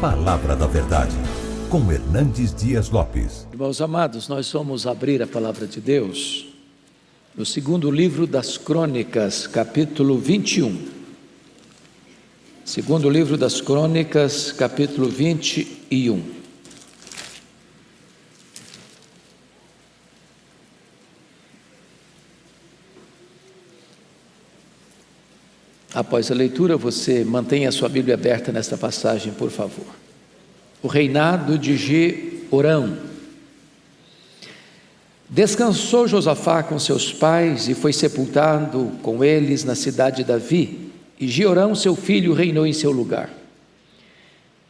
Palavra da Verdade, com Hernandes Dias Lopes. Irmãos amados, nós vamos abrir a Palavra de Deus no segundo livro das Crônicas, capítulo 21. Segundo livro das Crônicas, capítulo 21. Após a leitura, você mantenha a sua Bíblia aberta nesta passagem, por favor. O reinado de Jeorão. Descansou Josafá com seus pais e foi sepultado com eles na cidade de Davi, e Jeorão, seu filho, reinou em seu lugar.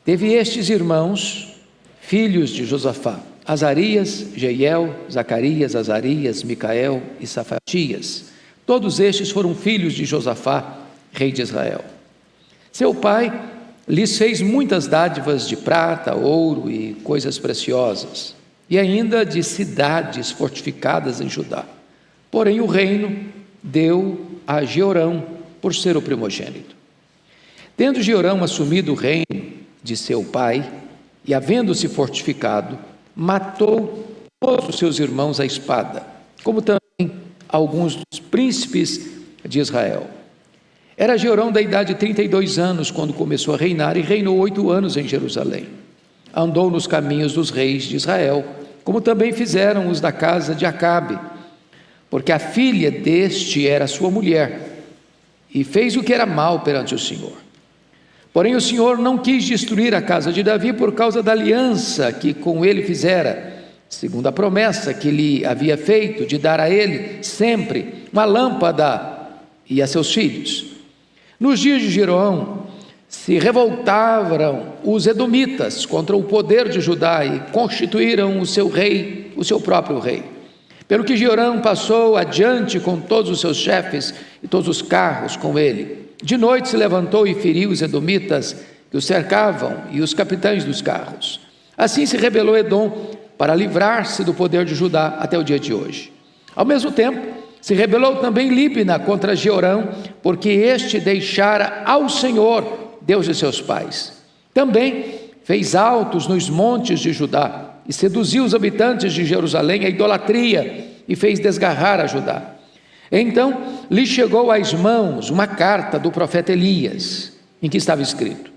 Teve estes irmãos, filhos de Josafá: Azarias, Jeiel, Zacarias, Azarias, Micael e Safatias. Todos estes foram filhos de Josafá, rei de Israel. Seu pai lhes fez muitas dádivas de prata, ouro e coisas preciosas, e ainda de cidades fortificadas em Judá. Porém o reino deu a Jeorão por ser o primogênito. Tendo Jeorão assumido o reino de seu pai, e havendo-se fortificado, matou todos os seus irmãos à espada, como também alguns dos príncipes de Israel. Era Jeorão da idade de 32 anos quando começou a reinar, e reinou 8 anos em Jerusalém. Andou nos caminhos dos reis de Israel, como também fizeram os da casa de Acabe, porque a filha deste era sua mulher, e fez o que era mal perante o Senhor. Porém o Senhor não quis destruir a casa de Davi por causa da aliança que com ele fizera, segundo a promessa que lhe havia feito de dar a ele sempre uma lâmpada e a seus filhos. Nos dias de Jeroão se revoltaram os edomitas contra o poder de Judá e constituíram o seu rei, o seu próprio rei. Pelo que Jeorão passou adiante com todos os seus chefes e todos os carros com ele. De noite se levantou e feriu os edomitas que os cercavam e os capitães dos carros. Assim se rebelou Edom para livrar-se do poder de Judá até o dia de hoje. Ao mesmo tempo, se rebelou também Líbna contra Jeorão, porque este deixara ao Senhor, Deus de seus pais. Também fez altos nos montes de Judá, e seduziu os habitantes de Jerusalém à idolatria, e fez desgarrar a Judá. Então lhe chegou às mãos uma carta do profeta Elias, em que estava escrito: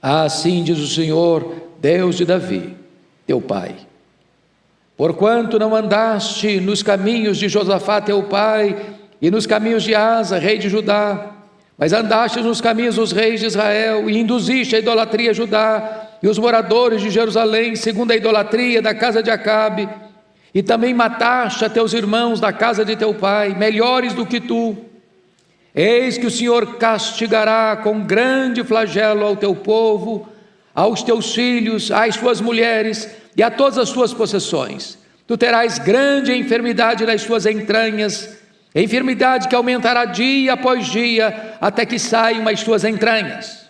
assim diz o Senhor, Deus de Davi, teu pai: porquanto não andaste nos caminhos de Josafá teu pai, e nos caminhos de Asa, rei de Judá, mas andaste nos caminhos dos reis de Israel, e induziste a idolatria a Judá, e os moradores de Jerusalém, segundo a idolatria da casa de Acabe, e também mataste a teus irmãos da casa de teu pai, melhores do que tu. Eis que o Senhor castigará com grande flagelo ao teu povo, aos teus filhos, às tuas mulheres e a todas as tuas possessões. Tu terás grande enfermidade nas tuas entranhas, enfermidade que aumentará dia após dia, até que saiam as tuas entranhas.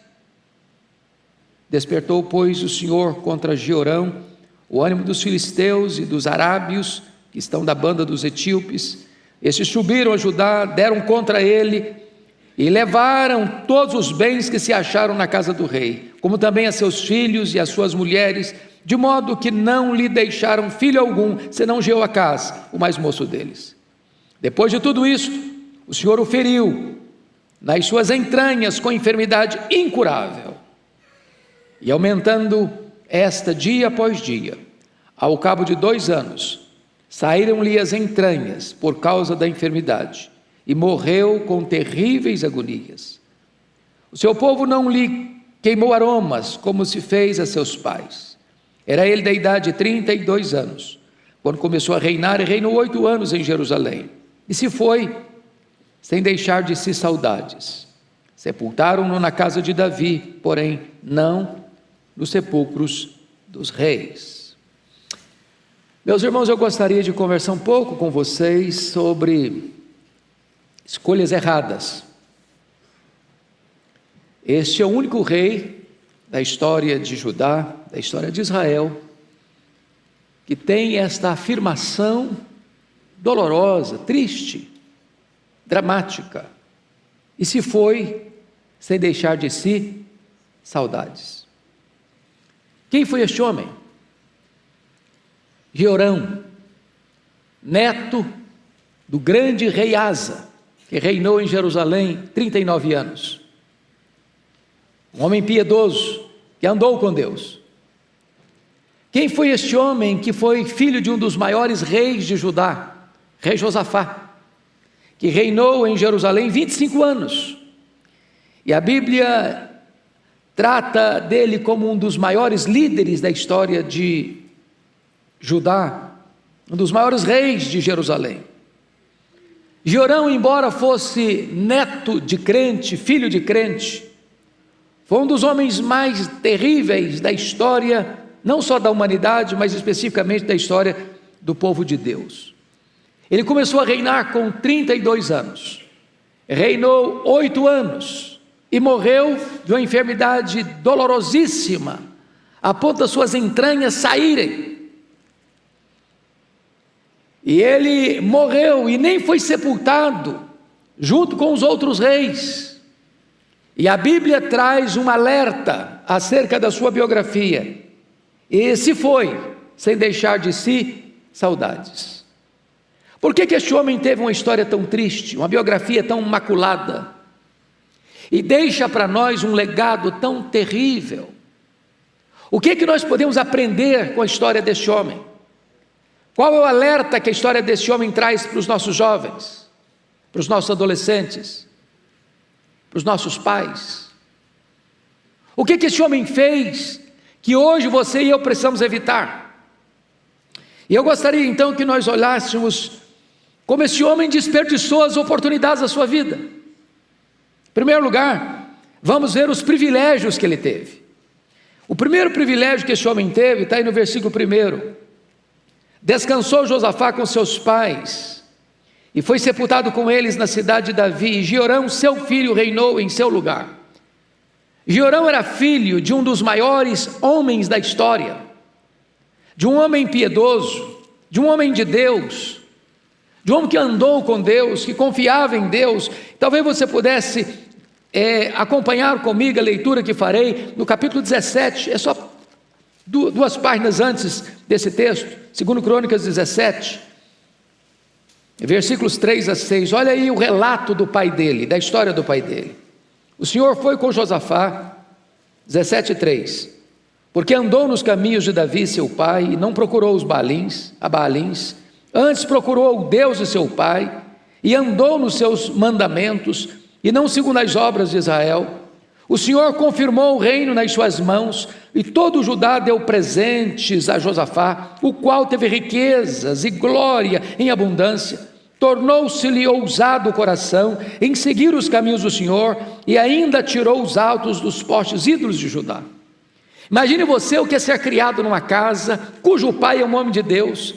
Despertou, pois, o Senhor contra Jeorão o ânimo dos filisteus e dos arábios, que estão da banda dos etíopes. Estes subiram a Judá, deram contra ele, e levaram todos os bens que se acharam na casa do rei, como também a seus filhos e as suas mulheres, de modo que não lhe deixaram filho algum, senão Jeoacás, o mais moço deles. Depois de tudo isto, o Senhor o feriu nas suas entranhas com enfermidade incurável, e aumentando esta dia após dia, ao cabo de 2 anos, saíram-lhe as entranhas por causa da enfermidade, e morreu com terríveis agonias. O seu povo não lhe queimou aromas, como se fez a seus pais. Era ele da idade de 32 anos, quando começou a reinar, e reinou 8 anos em Jerusalém. E se foi, sem deixar de si saudades. Sepultaram-no na casa de Davi, porém não nos sepulcros dos reis. Meus irmãos, eu gostaria de conversar um pouco com vocês sobre escolhas erradas. Este é o único rei da história de Judá, da história de Israel, que tem esta afirmação dolorosa, triste, dramática: e se foi sem deixar de si saudades. Quem foi este homem? Jeorão, neto do grande rei Asa, que reinou em Jerusalém 39 anos. Um homem piedoso, que andou com Deus. Quem foi este homem que foi filho de um dos maiores reis de Judá, rei Josafá, que reinou em Jerusalém 25 anos. E a Bíblia trata dele como um dos maiores líderes da história de Judá, um dos maiores reis de Jerusalém. Jeorão, embora fosse neto de crente, filho de crente, foi um dos homens mais terríveis da história, não só da humanidade, mas especificamente da história do povo de Deus. Ele começou a reinar com 32 anos, reinou 8 anos e morreu de uma enfermidade dolorosíssima, a ponto das suas entranhas saírem. E ele morreu e nem foi sepultado junto com os outros reis. E a Bíblia traz um alerta acerca da sua biografia. E se foi, sem deixar de si saudades. Por que este homem teve uma história tão triste, uma biografia tão maculada? E deixa para nós um legado tão terrível? O que nós podemos aprender com a história deste homem? Qual é o alerta que a história desse homem traz para os nossos jovens, para os nossos adolescentes, para os nossos pais? O que esse homem fez que hoje você e eu precisamos evitar? E eu gostaria então que nós olhássemos como esse homem desperdiçou as oportunidades da sua vida. Em primeiro lugar, vamos ver os privilégios que ele teve. O primeiro privilégio que esse homem teve está aí no versículo 1. Descansou Josafá com seus pais e foi sepultado com eles na cidade de Davi, e Jeorão, seu filho, reinou em seu lugar. Jeorão era filho de um dos maiores homens da história, de um homem piedoso, de um homem de Deus, de um homem que andou com Deus, que confiava em Deus. Talvez você pudesse acompanhar comigo a leitura que farei no capítulo 17, é só 2 páginas antes desse texto, 2 Crônicas 17, versículos 3 a 6, olha aí o relato do pai dele, da história do pai dele. O Senhor foi com Josafá, 17:3, porque andou nos caminhos de Davi seu pai, e não procurou os Baalins, antes procurou o Deus de seu pai, e andou nos seus mandamentos, e não segundo as obras de Israel. O Senhor confirmou o reino nas suas mãos, e todo o Judá deu presentes a Josafá, o qual teve riquezas e glória em abundância. Tornou-se-lhe ousado o coração em seguir os caminhos do Senhor, e ainda tirou os altos dos postes ídolos de Judá. Imagine você o que é ser criado numa casa cujo pai é um homem de Deus,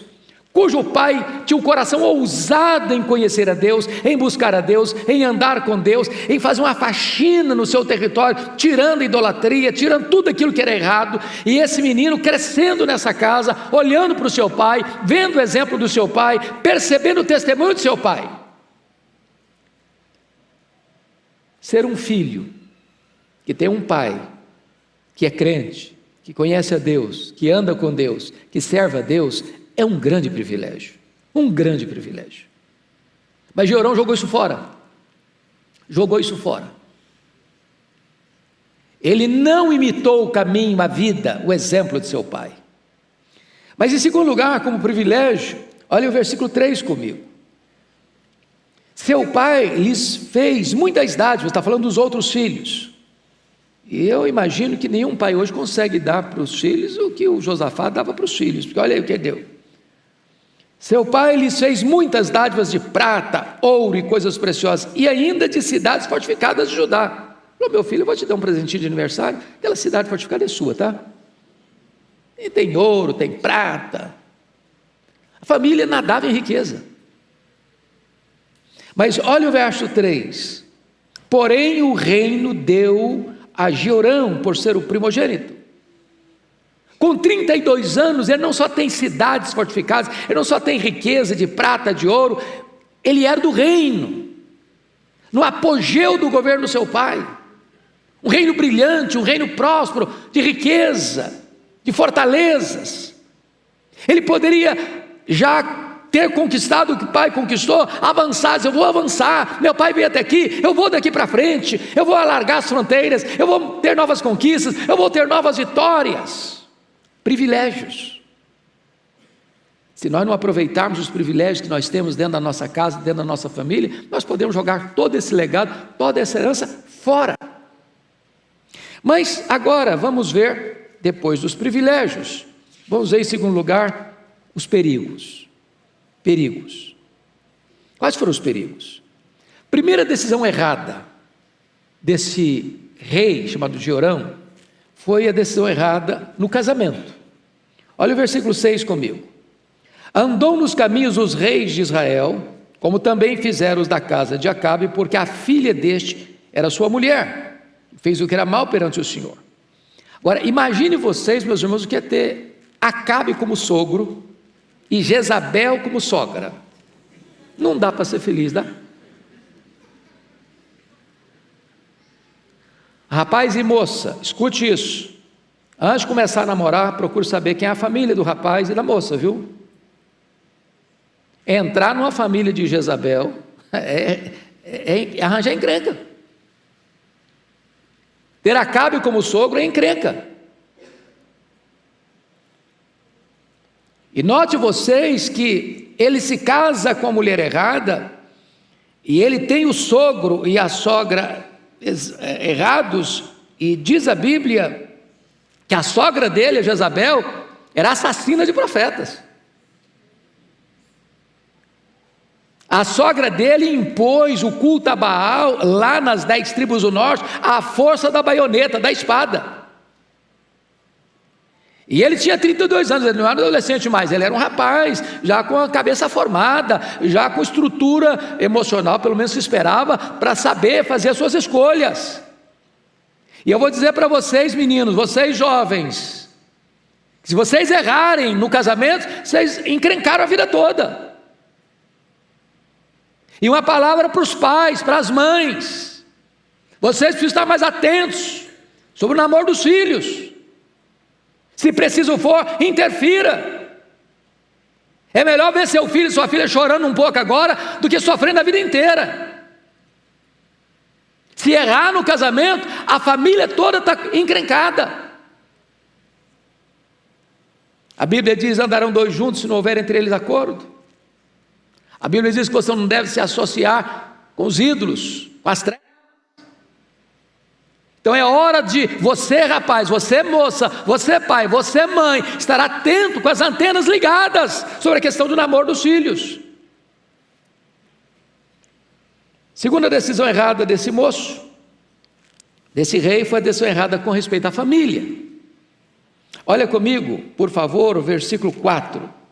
cujo pai tinha um coração ousado em conhecer a Deus, em buscar a Deus, em andar com Deus, em fazer uma faxina no seu território, tirando a idolatria, tirando tudo aquilo que era errado. E esse menino crescendo nessa casa, olhando para o seu pai, vendo o exemplo do seu pai, percebendo o testemunho do seu pai. Ser um filho que tem um pai que é crente, que conhece a Deus, que anda com Deus, que serve a Deus, é um grande privilégio, um grande privilégio. Mas Jeorão jogou isso fora, ele não imitou o caminho, a vida, o exemplo de seu pai. Mas em segundo lugar, como privilégio, olha o versículo 3 comigo. Seu pai lhes fez muitas dádivas, está falando dos outros filhos, e eu imagino que nenhum pai hoje consegue dar para os filhos o que o Josafá dava para os filhos, porque olha aí o que ele deu. Seu pai lhes fez muitas dádivas de prata, ouro e coisas preciosas, e ainda de cidades fortificadas de Judá. Falou: meu filho, eu vou te dar um presentinho de aniversário, aquela cidade fortificada é sua, tá? E tem ouro, tem prata. A família nadava em riqueza. Mas olha o verso 3. Porém o reino deu a Jeorão por ser o primogênito. Com 32 anos, ele não só tem cidades fortificadas, ele não só tem riqueza de prata, de ouro, ele era do reino, no apogeu do governo do seu pai, um reino brilhante, um reino próspero, de riqueza. de fortalezas. Ele poderia já ter conquistado o que o pai conquistou, avançar, eu vou avançar, meu pai veio até aqui, eu vou daqui para frente, eu vou alargar as fronteiras, eu vou ter novas conquistas, eu vou ter novas vitórias, privilégios. Se nós não aproveitarmos os privilégios que nós temos dentro da nossa casa, dentro da nossa família, nós podemos jogar todo esse legado, toda essa herança fora. Mas agora vamos ver, depois dos privilégios, vamos ver em segundo lugar os perigos. Perigos. Quais foram os perigos? Primeira decisão errada desse rei chamado Jeorão foi a decisão errada no casamento. Olha o versículo 6 comigo. Andou nos caminhos os reis de Israel, como também fizeram os da casa de Acabe, porque a filha deste era sua mulher, fez o que era mal perante o Senhor. Agora, imagine vocês, meus irmãos, o que é ter Acabe como sogro e Jezabel como sogra. Não dá para ser feliz, dá? Rapaz e moça, escute isso. Antes de começar a namorar, procure saber quem é a família do rapaz e da moça, viu? Entrar numa família de Jezabel é arranjar encrenca. Ter Acabe como sogro é encrenca. E note vocês que ele se casa com a mulher errada, e ele tem o sogro e a sogra errados, e diz a Bíblia que a sogra dele, a Jezabel, era assassina de profetas. A sogra dele impôs o culto a Baal, lá nas 10 tribos do norte, à força da baioneta, da espada. E ele tinha 32 anos, ele não era adolescente mais, ele era um rapaz, já com a cabeça formada, já com estrutura emocional, pelo menos se esperava, para saber fazer as suas escolhas. E eu vou dizer para vocês, meninos, vocês jovens, se vocês errarem no casamento, vocês encrencaram a vida toda. E uma palavra para os pais, para as mães, vocês precisam estar mais atentos sobre o namoro dos filhos. Se preciso for, interfira. É melhor ver seu filho e sua filha chorando um pouco agora do que sofrendo a vida inteira. Se errar no casamento, a família toda está encrencada. A Bíblia diz: andarão dois juntos se não houver entre eles acordo. A Bíblia diz que você não deve se associar com os ídolos, com as trevas. Então é hora de você, rapaz, você moça, você pai, você mãe, estar atento com as antenas ligadas sobre a questão do namoro dos filhos. Segunda decisão errada desse moço, desse rei, foi a decisão errada com respeito à família. Olha comigo, por favor, o versículo 4.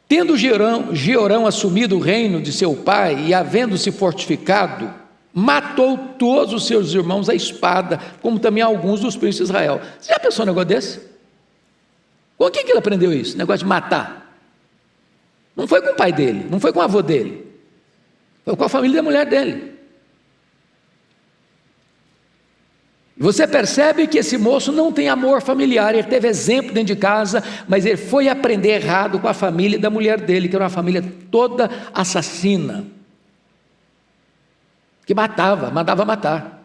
Tendo Jeorão assumido o reino de seu pai e havendo-se fortificado, matou todos os seus irmãos à espada, como também alguns dos príncipes de Israel. Você já pensou um negócio desse? Com quem que ele aprendeu isso? Negócio de matar. Não foi com o pai dele, não foi com o avô dele, foi com a família da mulher dele. Você percebe que esse moço não tem amor familiar, ele teve exemplo dentro de casa, mas ele foi aprender errado com a família da mulher dele, que era uma família toda assassina, que mandava matar.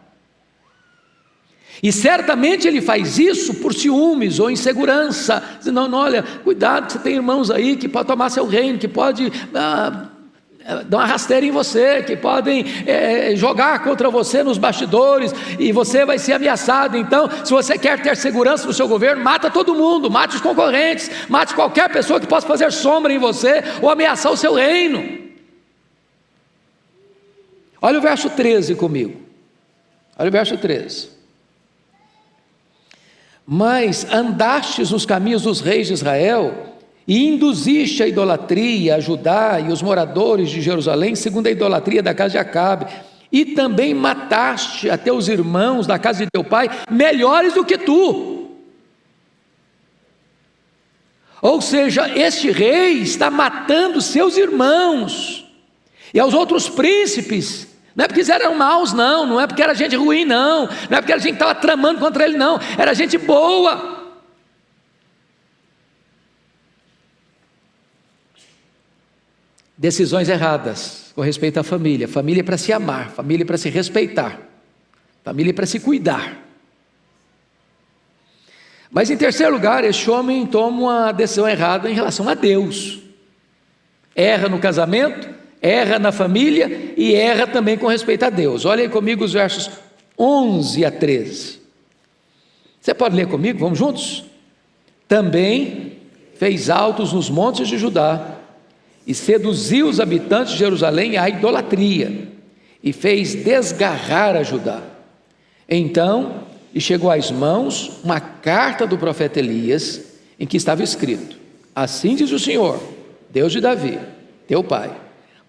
E certamente ele faz isso por ciúmes ou insegurança, dizendo: não, olha, cuidado, você tem irmãos aí que podem tomar seu reino, que podem dar uma rasteira em você, que podem jogar contra você nos bastidores, e você vai ser ameaçado. Então, se você quer ter segurança no seu governo, mata todo mundo, mate os concorrentes, mate qualquer pessoa que possa fazer sombra em você, ou ameaçar o seu reino. Olha o verso 13 comigo, olha o verso 13. Mas andastes nos caminhos dos reis de Israel, e induziste a idolatria a Judá e os moradores de Jerusalém, segundo a idolatria da casa de Acabe, e também mataste a teus irmãos da casa de teu pai, melhores do que tu. Ou seja, este rei está matando seus irmãos, e aos outros príncipes. Não é porque eles eram maus, não é porque era gente ruim, não é porque era gente que estava tramando contra ele, não, era gente boa. decisões erradas com respeito à família. Família é para se amar, família é para se respeitar, família é para se cuidar. Mas em terceiro lugar, este homem toma uma decisão errada em relação a Deus. Erra no casamento, erra na família e erra também com respeito a Deus. Olha aí comigo os versos 11 a 13. Você pode ler comigo? Vamos juntos? Também fez altos nos montes de Judá e seduziu os habitantes de Jerusalém à idolatria e fez desgarrar a Judá. Então lhe chegou às mãos uma carta do profeta Elias, em que estava escrito: assim diz o Senhor, Deus de Davi, teu pai,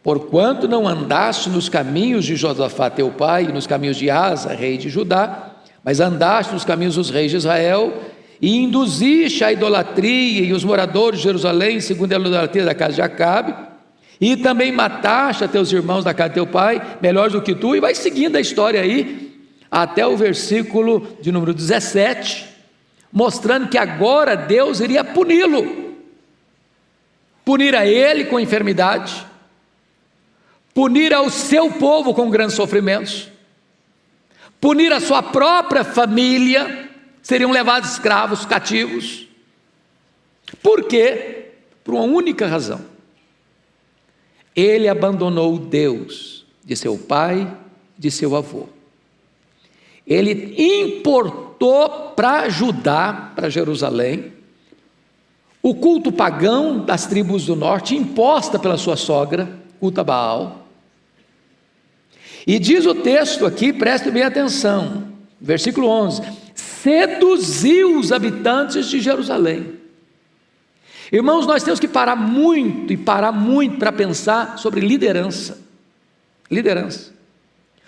porquanto não andaste nos caminhos de Josafá teu pai, e nos caminhos de Asa, rei de Judá, mas andaste nos caminhos dos reis de Israel, e induziste a idolatria e os moradores de Jerusalém, segundo a idolatria da casa de Acabe, e também mataste a teus irmãos da casa de teu pai, melhores do que tu, e vai seguindo a história aí, até o versículo de número 17, mostrando que agora Deus iria puni-lo, punir a ele com enfermidade, punir ao seu povo com grandes sofrimentos, punir a sua própria família, seriam levados escravos, cativos. Por quê? Por uma única razão: ele abandonou Deus de seu pai, de seu avô. Ele importou para Judá, para Jerusalém, o culto pagão das tribos do norte, imposta pela sua sogra, culto a Baal. E diz o texto aqui, preste bem atenção, versículo 11: seduziu os habitantes de Jerusalém. Irmãos, nós temos que parar muito para pensar sobre liderança. Liderança.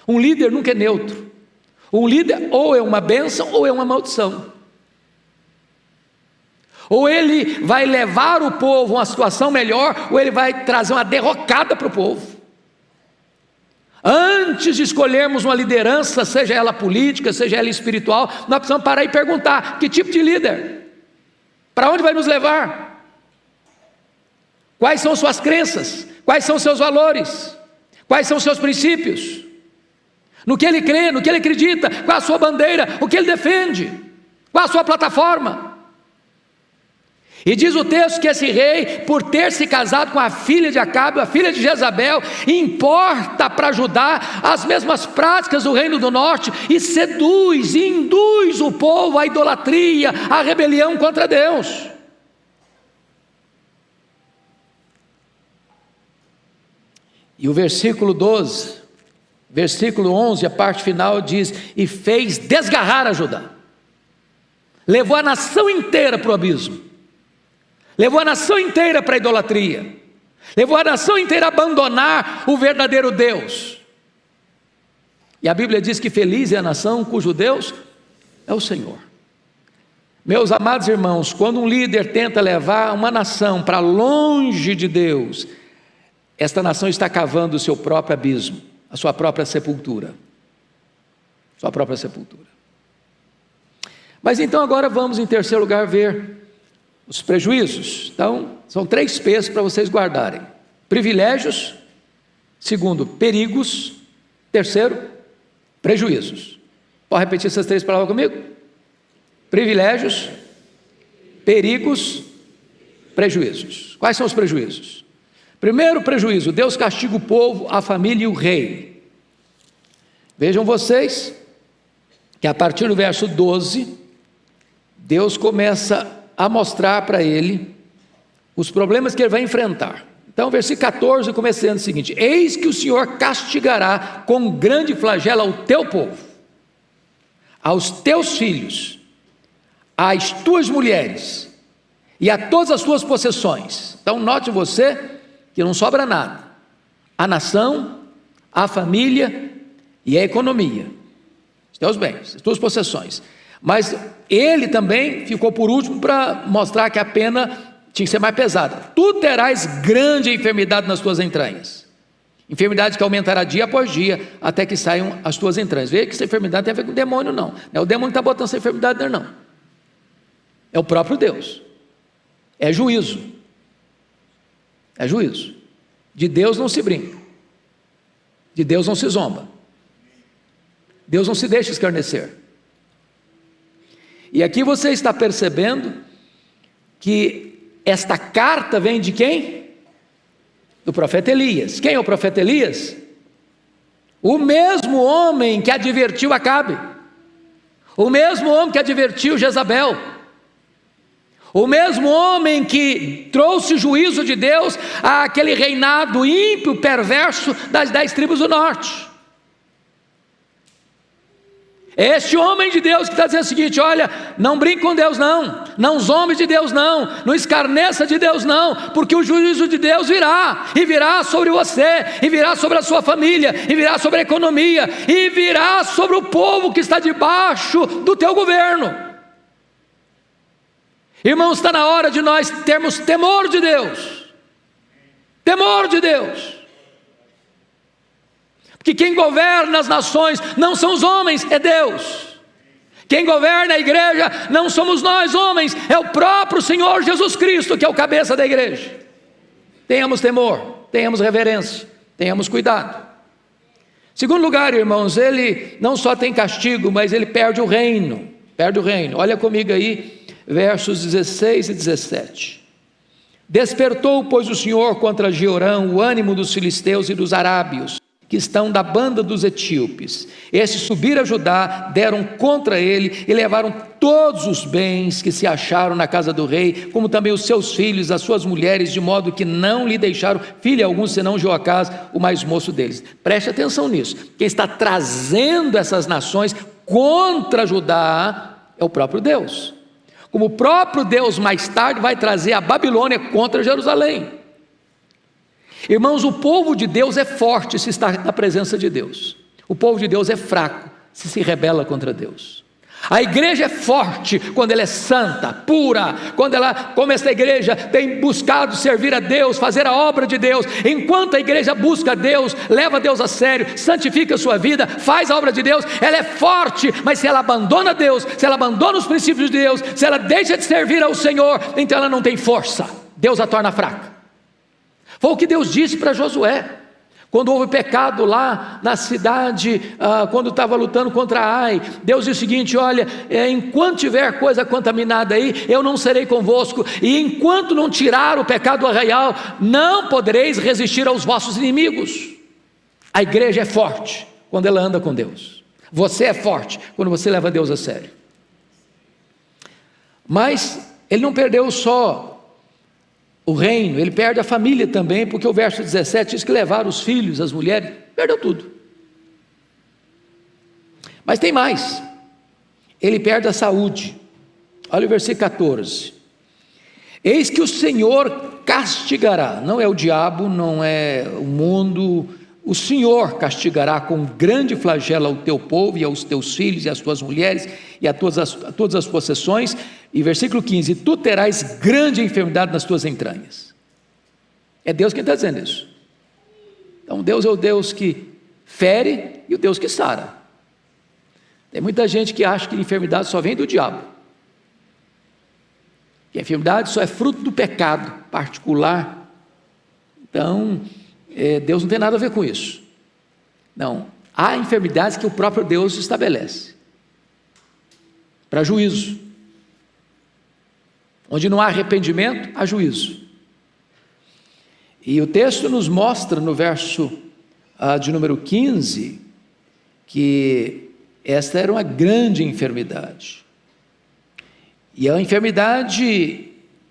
Um líder nunca é neutro. Um líder ou é uma bênção ou é uma maldição. Ou ele vai levar o povo a uma situação melhor, ou ele vai trazer uma derrocada para o povo. Antes de escolhermos uma liderança, seja ela política, seja ela espiritual, nós precisamos parar e perguntar: que tipo de líder? Para onde vai nos levar? Quais são suas crenças? Quais são seus valores? Quais são seus princípios? No que ele crê, no que ele acredita, qual a sua bandeira, o que ele defende, qual a sua plataforma. E diz o texto que esse rei, por ter se casado com a filha de Acabe, a filha de Jezabel, importa para Judá as mesmas práticas do reino do norte, e seduz e induz o povo à idolatria, à rebelião contra Deus. E o versículo 12, versículo 11, a parte final diz: e fez desgarrar a Judá. Levou a nação inteira para o abismo, levou a nação inteira para a idolatria, levou a nação inteira a abandonar o verdadeiro Deus. E a Bíblia diz que feliz é a nação cujo Deus é o Senhor. Meus amados irmãos, quando um líder tenta levar uma nação para longe de Deus, esta nação está cavando o seu próprio abismo, a sua própria sepultura. Sua própria sepultura. Mas então agora vamos, em terceiro lugar, ver os prejuízos. Então, são 3 P's para vocês guardarem: privilégios, segundo, perigos, terceiro, prejuízos. Pode repetir essas 3 palavras comigo? Privilégios, perigos, prejuízos. Quais são os prejuízos? Primeiro prejuízo: Deus castiga o povo, a família e o rei. Vejam vocês que a partir do verso 12, Deus começa a mostrar para ele os problemas que ele vai enfrentar. Então, versículo 14 começando o seguinte: eis que o Senhor castigará com grande flagelo ao teu povo, aos teus filhos, às tuas mulheres e a todas as tuas possessões. Então note você que não sobra nada: a nação, a família e a economia, os teus bens, as tuas possessões. Mas ele também ficou por último para mostrar que a pena tinha que ser mais pesada. Tu terás grande enfermidade nas tuas entranhas, enfermidade que aumentará dia após dia, até que saiam as tuas entranhas. Vê que essa enfermidade não tem a ver com o demônio, não. Não é o demônio que está botando essa enfermidade, não. É o próprio Deus. É juízo. É juízo. De Deus não se brinca, de Deus não se zomba, Deus não se deixa escarnecer. E aqui você está percebendo que esta carta vem de quem? Do profeta Elias. Quem é o profeta Elias? O mesmo homem que advertiu Acabe, o mesmo homem que advertiu Jezabel, o mesmo homem que trouxe juízo de Deus àquele reinado ímpio, perverso das 10 tribos do norte. É este homem de Deus que está dizendo o seguinte: olha, não brinque com Deus não, não zombe de Deus não escarneça de Deus não, porque o juízo de Deus virá, e virá sobre você, e virá sobre a sua família, e virá sobre a economia, e virá sobre o povo que está debaixo do teu governo. Irmãos, está na hora de nós termos temor de Deus, temor de Deus. Que quem governa as nações não são os homens, é Deus. Quem governa a igreja não somos nós homens, é o próprio Senhor Jesus Cristo, que é o cabeça da igreja. Tenhamos temor, tenhamos reverência, tenhamos cuidado. Segundo lugar, irmãos, ele não só tem castigo, mas ele perde o reino, perde o reino. Olha comigo aí, versos 16 e 17. Despertou, pois, o Senhor contra Jeorão o ânimo dos filisteus e dos arábios, que estão da banda dos etíopes. Estes subiram a Judá, deram contra ele e levaram todos os bens que se acharam na casa do rei, como também os seus filhos, as suas mulheres, de modo que não lhe deixaram filho algum, senão Joacás, o mais moço deles. Preste atenção nisso. Quem está trazendo essas nações contra Judá é o próprio Deus. Como o próprio Deus mais tarde vai trazer a Babilônia contra Jerusalém. Irmãos, o povo de Deus é forte se está na presença de Deus. O povo de Deus é fraco se rebela contra Deus. A igreja é forte quando ela é santa, pura, quando ela, como esta igreja, tem buscado servir a Deus, fazer a obra de Deus. Enquanto a igreja busca Deus, leva Deus a sério, santifica a sua vida, faz a obra de Deus, ela é forte. Mas se ela abandona Deus, se ela abandona os princípios de Deus, se ela deixa de servir ao Senhor, então ela não tem força, Deus a torna fraca. Foi o que Deus disse para Josué, quando houve pecado lá na cidade, quando estava lutando contra Ai. Deus disse o seguinte: olha, enquanto tiver coisa contaminada aí, eu não serei convosco, e enquanto não tirar o pecado do arraial, não podereis resistir aos vossos inimigos. A igreja é forte quando ela anda com Deus. Você é forte quando você leva Deus a sério. Mas ele não perdeu só o reino, ele perde a família também, porque o verso 17 diz que levaram os filhos, as mulheres, perdeu tudo. Mas tem mais, ele perde a saúde. Olha o versículo 14: eis que o Senhor castigará, não é o diabo, não é o mundo, o Senhor castigará com grande flagelo ao teu povo e aos teus filhos e às tuas mulheres e a todas as possessões. E versículo 15: tu terás grande enfermidade nas tuas entranhas. É Deus quem está dizendo isso. Então Deus é o Deus que fere e o Deus que sara. Tem muita gente que acha que a enfermidade só vem do diabo, que a enfermidade só é fruto do pecado particular. Então Deus não tem nada a ver com isso. Não, há enfermidades que o próprio Deus estabelece para juízo. Onde não há arrependimento, há juízo. E o texto nos mostra no verso de número 15, que esta era uma grande enfermidade. E é uma enfermidade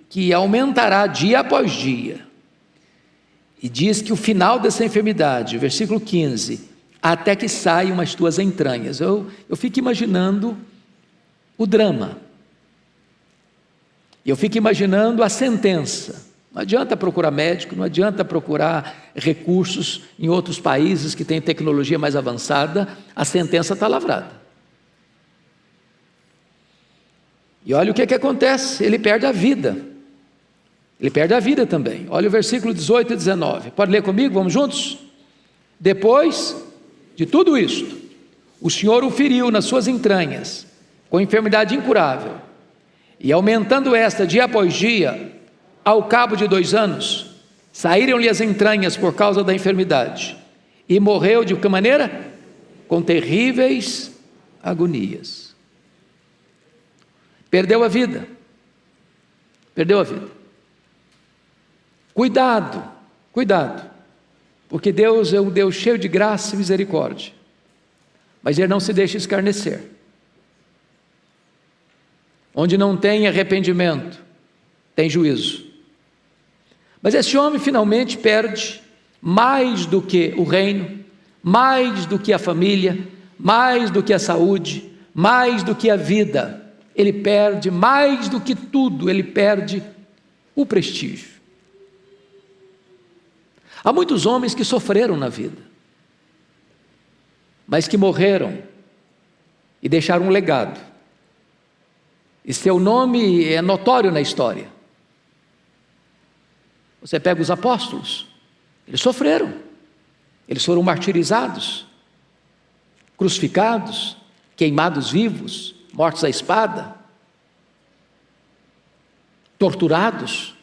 que aumentará dia após dia. E diz que o final dessa enfermidade, versículo 15, até que saiam as tuas entranhas. Eu fico imaginando o drama. E eu fico imaginando a sentença. Não adianta procurar médico, não adianta procurar recursos em outros países que têm tecnologia mais avançada, a sentença está lavrada. E olha o que acontece, ele perde a vida. Ele perde a vida também. Olha o versículo 18 e 19. Pode ler comigo? Vamos juntos? Depois de tudo isto, o Senhor o feriu nas suas entranhas, com enfermidade incurável. E aumentando esta dia após dia, ao cabo de 2 anos, Saíram-lhe as entranhas por causa da enfermidade. E morreu de que maneira? Com terríveis agonias. Perdeu a vida. Perdeu a vida. Cuidado, cuidado. Porque Deus é um Deus cheio de graça e misericórdia. Mas Ele não se deixa escarnecer. Onde não tem arrependimento, tem juízo. Mas esse homem finalmente perde mais do que o reino, mais do que a família, mais do que a saúde, mais do que a vida. Ele perde mais do que tudo, ele perde o prestígio. Há muitos homens que sofreram na vida, mas que morreram e deixaram um legado. E seu nome é notório na história. Você pega os apóstolos, eles sofreram, eles foram martirizados, crucificados, queimados vivos, mortos à espada, torturados.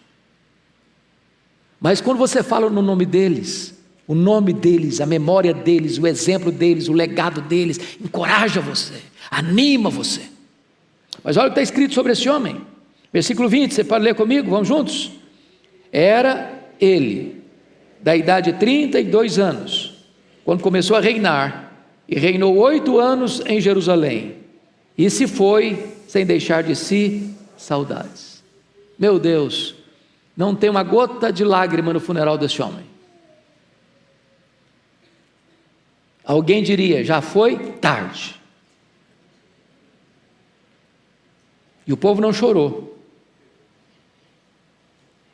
Mas quando você fala no nome deles, o nome deles, a memória deles, o exemplo deles, o legado deles, encoraja você, anima você. Mas olha o que está escrito sobre esse homem, versículo 20, você pode ler comigo, vamos juntos? Era ele, da idade de 32 anos, quando começou a reinar, e reinou 8 anos em Jerusalém, e se foi sem deixar de si saudades. Meu Deus, não tem uma gota de lágrima no funeral desse homem. Alguém diria, já foi tarde. E o povo não chorou.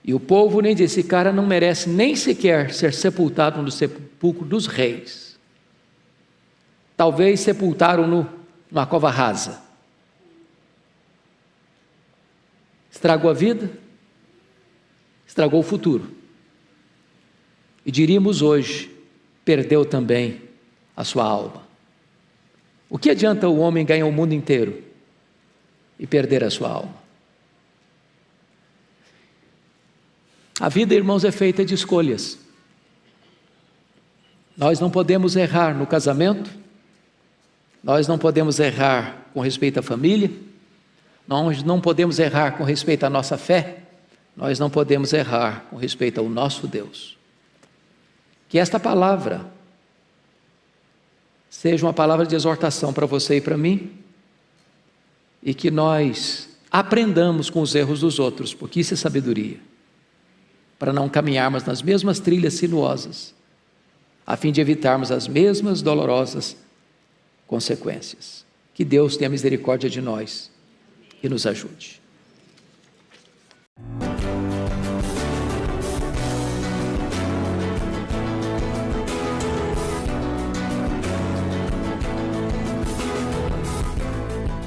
E o povo nem disse, esse cara não merece nem sequer ser sepultado no sepulcro dos reis. Talvez sepultaram-no numa cova rasa. Estragou a vida, estragou o futuro. E diríamos hoje, perdeu também a sua alma. O que adianta o homem ganhar o mundo inteiro e perder a sua alma? A vida, irmãos, é feita de escolhas. Nós não podemos errar no casamento, nós não podemos errar com respeito à família, nós não podemos errar com respeito à nossa fé, nós não podemos errar com respeito ao nosso Deus. Que esta palavra seja uma palavra de exortação para você e para mim, e que nós aprendamos com os erros dos outros, porque isso é sabedoria, para não caminharmos nas mesmas trilhas sinuosas, a fim de evitarmos as mesmas dolorosas consequências. Que Deus tenha misericórdia de nós e nos ajude.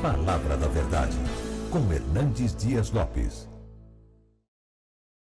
Palavra da Verdade, com Hernandes Dias Lopes.